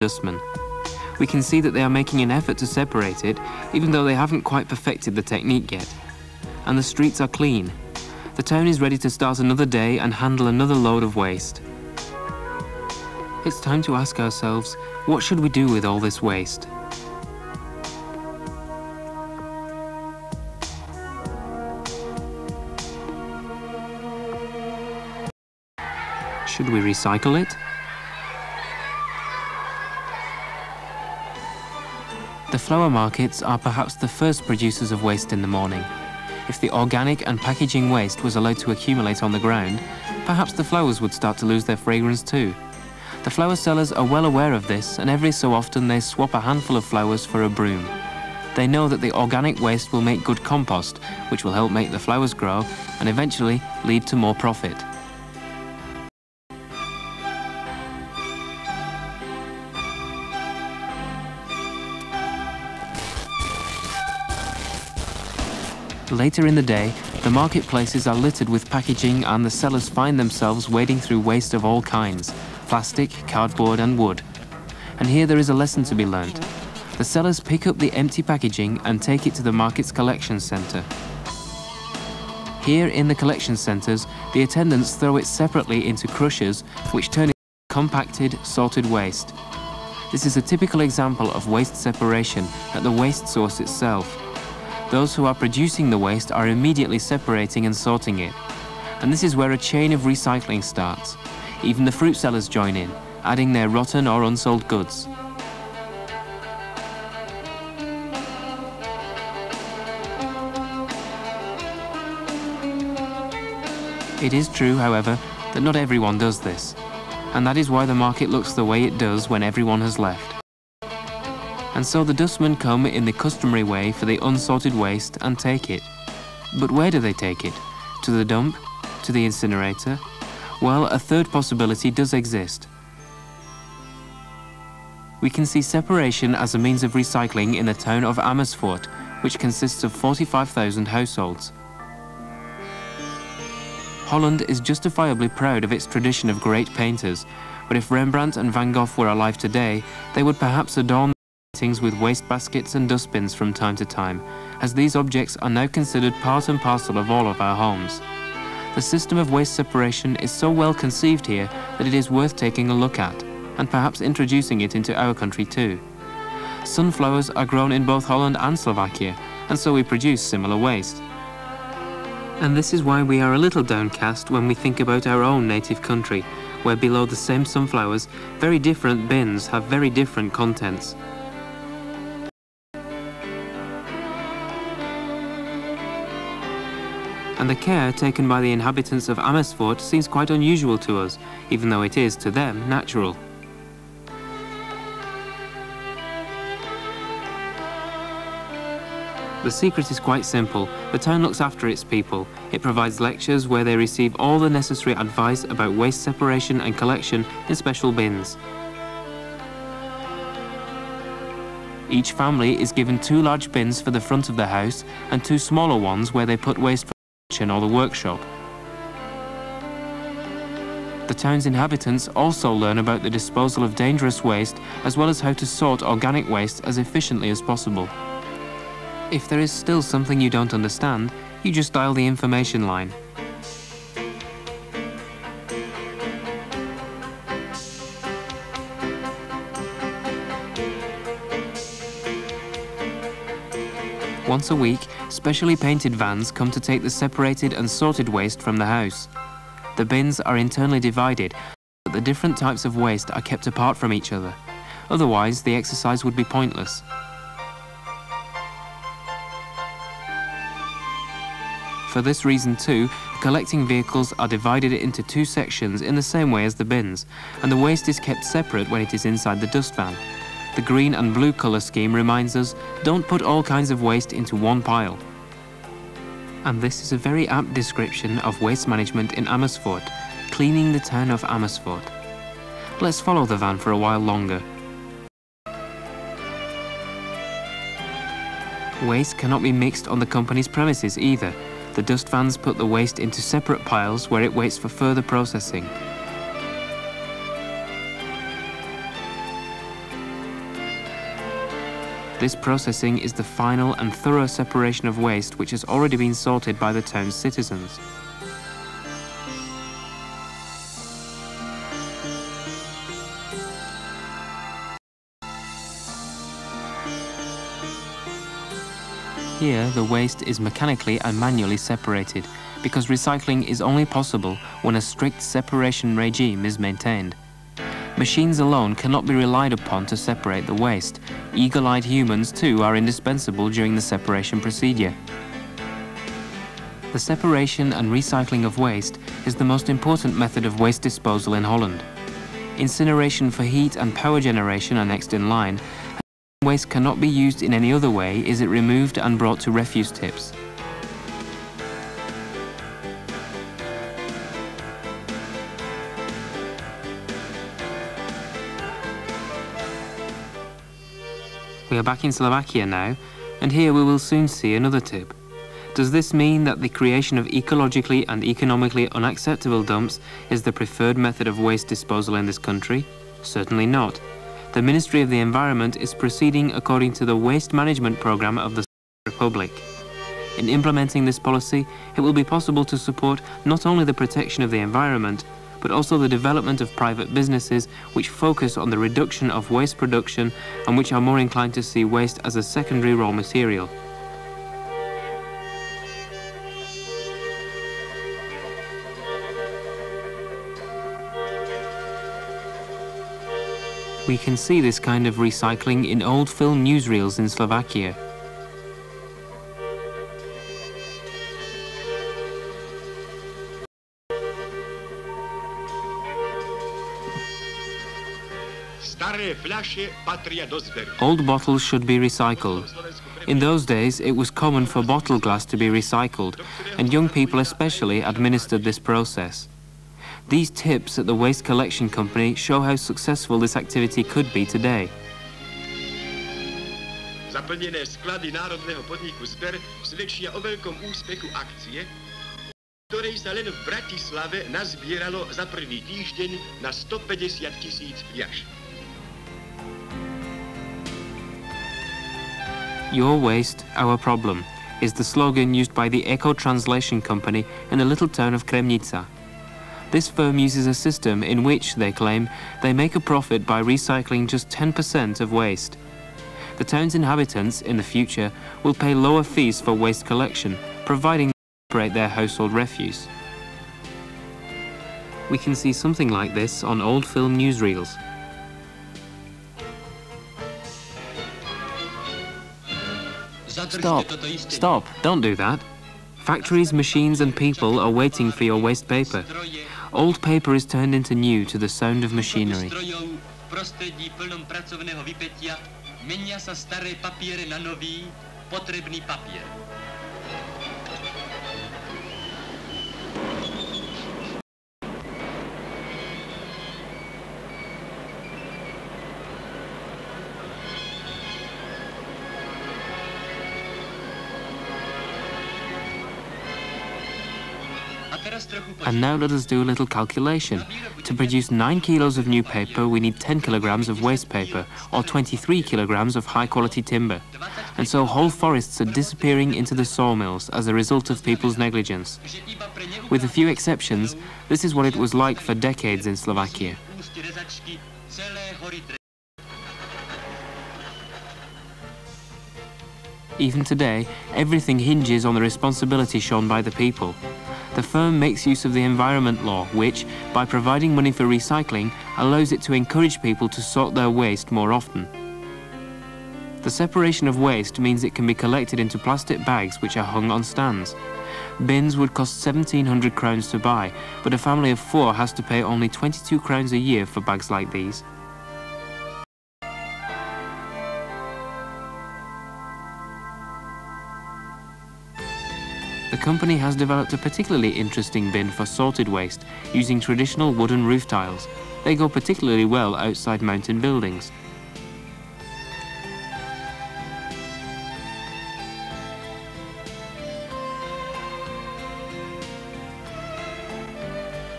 dustmen. We can see that they are making an effort to separate it, even though they haven't quite perfected the technique yet. And the streets are clean. The town is ready to start another day and handle another load of waste. It's time to ask ourselves, what should we do with all this waste? Should we recycle it? The flower markets are perhaps the first producers of waste in the morning. If the organic and packaging waste was allowed to accumulate on the ground, perhaps the flowers would start to lose their fragrance too. The flower sellers are well aware of this, and every so often they swap a handful of flowers for a broom. They know that the organic waste will make good compost, which will help make the flowers grow and eventually lead to more profit. Later in the day, the marketplaces are littered with packaging and the sellers find themselves wading through waste of all kinds, plastic, cardboard and wood. And here there is a lesson to be learnt. The sellers pick up the empty packaging and take it to the market's collection centre. Here in the collection centres, the attendants throw it separately into crushers, which turn it into compacted, sorted waste. This is a typical example of waste separation at the waste source itself. Those who are producing the waste are immediately separating and sorting it. And this is where a chain of recycling starts. Even the fruit sellers join in, adding their rotten or unsold goods. It is true, however, that not everyone does this. And that is why the market looks the way it does when everyone has left. And so the dustmen come in the customary way for the unsorted waste and take it. But where do they take it? To the dump? To the incinerator? Well, a third possibility does exist. We can see separation as a means of recycling in the town of Amersfoort, which consists of 45,000 households. Holland is justifiably proud of its tradition of great painters, but if Rembrandt and Van Gogh were alive today, they would perhaps adorn paintings with waste baskets and dustbins from time to time, as these objects are now considered part and parcel of all of our homes. The system of waste separation is so well conceived here that it is worth taking a look at, and perhaps introducing it into our country too. Sunflowers are grown in both Holland and Slovakia, and so we produce similar waste. And this is why we are a little downcast when we think about our own native country, where below the same sunflowers, very different bins have very different contents. And the care taken by the inhabitants of Amersfoort seems quite unusual to us, even though it is, to them, natural. The secret is quite simple. The town looks after its people. It provides lectures where they receive all the necessary advice about waste separation and collection in special bins. Each family is given 2 large bins for the front of the house and 2 smaller ones where they put waste for the kitchen or the workshop. The town's inhabitants also learn about the disposal of dangerous waste as well as how to sort organic waste as efficiently as possible. If there is still something you don't understand, you just dial the information line. Once a week, specially painted vans come to take the separated and sorted waste from the house. The bins are internally divided, but the different types of waste are kept apart from each other. Otherwise, the exercise would be pointless. For this reason too, collecting vehicles are divided into 2 sections in the same way as the bins, and the waste is kept separate when it is inside the dust van. The green and blue colour scheme reminds us, don't put all kinds of waste into one pile. And this is a very apt description of waste management in Amersfoort, cleaning the town of Amersfoort. Let's follow the van for a while longer. Waste cannot be mixed on the company's premises either. The dust vans put the waste into separate piles where it waits for further processing. This processing is the final and thorough separation of waste which has already been sorted by the town's citizens. Here, the waste is mechanically and manually separated, because recycling is only possible when a strict separation regime is maintained. Machines alone cannot be relied upon to separate the waste. Eagle-eyed humans, too, are indispensable during the separation procedure. The separation and recycling of waste is the most important method of waste disposal in Holland. Incineration for heat and power generation are next in line. Waste cannot be used in any other way is it removed and brought to refuse tips. We are back in Slovakia now, and here we will soon see another tip. Does this mean that the creation of ecologically and economically unacceptable dumps is the preferred method of waste disposal in this country? Certainly not. The Ministry of the Environment is proceeding according to the Waste Management Programme of the Republic. In implementing this policy, it will be possible to support not only the protection of the environment, but also the development of private businesses which focus on the reduction of waste production and which are more inclined to see waste as a secondary raw material. We can see this kind of recycling in old film newsreels in Slovakia. Old bottles should be recycled. In those days, it was common for bottle glass to be recycled, and young people especially administered this process. These tips at the Waste Collection Company show how successful this activity could be today. Zaplnené sklady národného podniku Sber svedčia o veľkom úspechu akcie, ktorej sa len v Bratislave nazbieralo za prvý týždeň na 150 000 fľaš. Your waste, our problem, is the slogan used by the Eco Translation Company in the little town of Kremnica. This firm uses a system in which, they claim, they make a profit by recycling just 10% of waste. The town's inhabitants, in the future, will pay lower fees for waste collection, providing they separate their household refuse. We can see something like this on old film newsreels. Stop, don't do that. Factories, machines and people are waiting for your waste paper. Old paper is turned into new to the sound of machinery. Menia sa staré papiere na nový, potrebný papier. And now let us do a little calculation. To produce 9 kilos of new paper, we need 10 kilograms of waste paper, or 23 kilograms of high-quality timber. And so whole forests are disappearing into the sawmills as a result of people's negligence. With a few exceptions, this is what it was like for decades in Slovakia. Even today, everything hinges on the responsibility shown by the people. The firm makes use of the environment law, which, by providing money for recycling, allows it to encourage people to sort their waste more often. The separation of waste means it can be collected into plastic bags which are hung on stands. Bins would cost 1,700 crowns to buy, but a family of 4 has to pay only 22 crowns a year for bags like these. The company has developed a particularly interesting bin for sorted waste, using traditional wooden roof tiles. They go particularly well outside mountain buildings.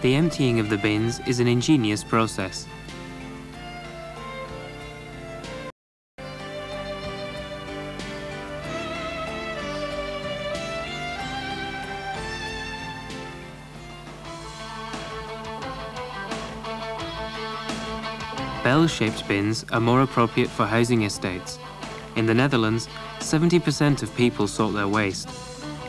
The emptying of the bins is an ingenious process. Bell-shaped bins are more appropriate for housing estates. In the Netherlands, 70% of people sort their waste.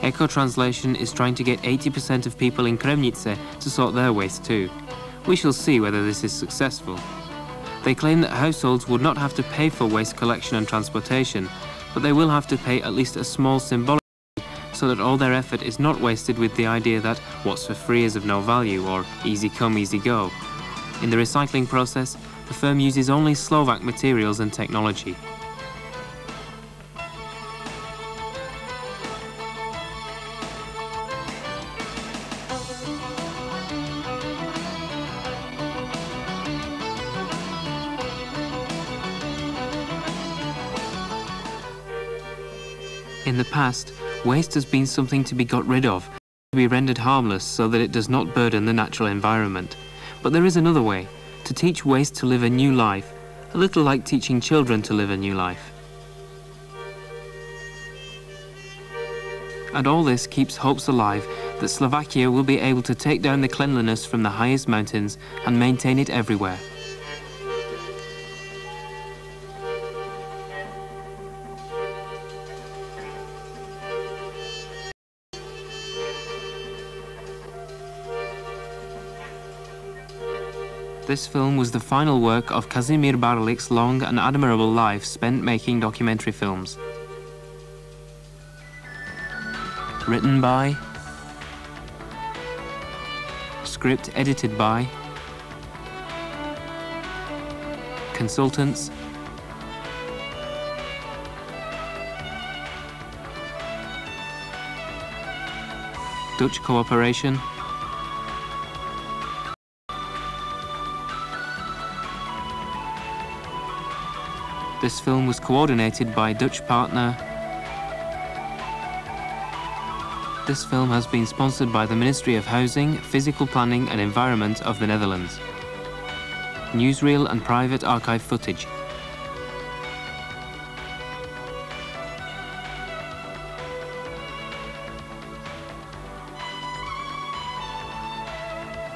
Eco-translation is trying to get 80% of people in Kremnice to sort their waste too. We shall see whether this is successful. They claim that households would not have to pay for waste collection and transportation, but they will have to pay at least a small symbolic fee so that all their effort is not wasted with the idea that what's for free is of no value or easy come, easy go. In the recycling process, the firm uses only Slovak materials and technology. In the past, waste has been something to be got rid of, to be rendered harmless so that it does not burden the natural environment. But there is another way, to teach waste to live a new life, a little like teaching children to live a new life. And all this keeps hopes alive that Slovakia will be able to take down the cleanliness from the highest mountains and maintain it everywhere. This film was the final work of Kazimir Barlik's long and admirable life spent making documentary films. Written by, script edited by, consultants, Dutch cooperation, this film was coordinated by Dutch partner. This film has been sponsored by the Ministry of Housing, Physical Planning and Environment of the Netherlands. Newsreel and private archive footage.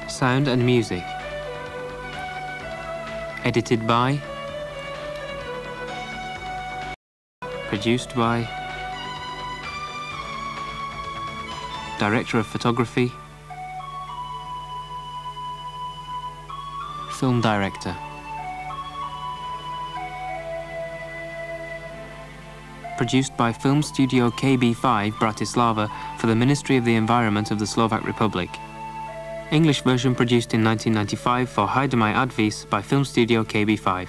Sound and music. Edited by. Produced by. Director of Photography. Film Director. Produced by Film Studio KB5 Bratislava for the Ministry of the Environment of the Slovak Republic. English version produced in 1995 for Hajdemaj Advis by Film Studio KB5.